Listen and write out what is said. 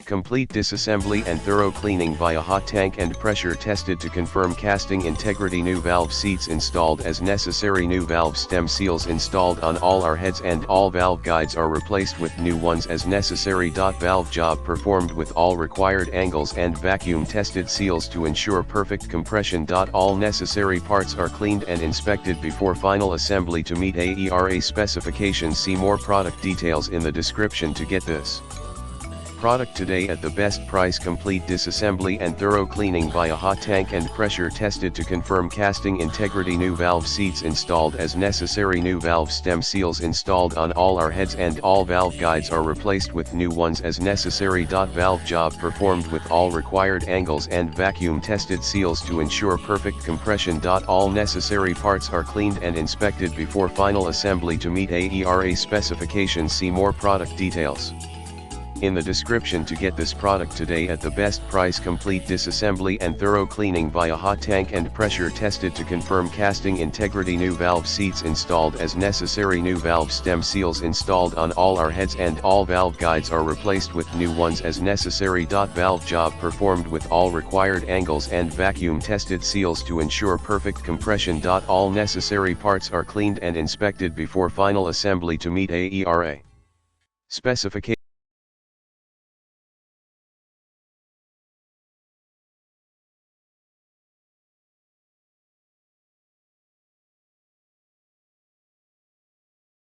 Complete disassembly and thorough cleaning via hot tank and pressure tested to confirm casting integrity. New valve seats installed as necessary. New valve stem seals installed on all our heads and all valve guides are replaced with new ones as necessary. Valve job performed with all required angles and vacuum tested seals to ensure perfect compression. All necessary parts are cleaned and inspected before final assembly to meet AERA specifications. See more product details in the description to get this product today at the best price. Complete disassembly and thorough cleaning via hot tank and pressure tested to confirm casting integrity. New valve seats installed as necessary. New valve stem seals installed on all our heads and all valve guides are replaced with new ones as necessary. Valve job performed with all required angles and vacuum tested seals to ensure perfect compression. All necessary parts are cleaned and inspected before final assembly to meet AERA specifications. See more product details in the description to get this product today at the best price. Complete disassembly and thorough cleaning via hot tank and pressure tested to confirm casting integrity. New valve seats installed as necessary. New valve stem seals installed on all our heads and all valve guides are replaced with new ones as necessary. Valve job performed with all required angles and vacuum tested seals to ensure perfect compression. All necessary parts are cleaned and inspected before final assembly to meet AERA specifications.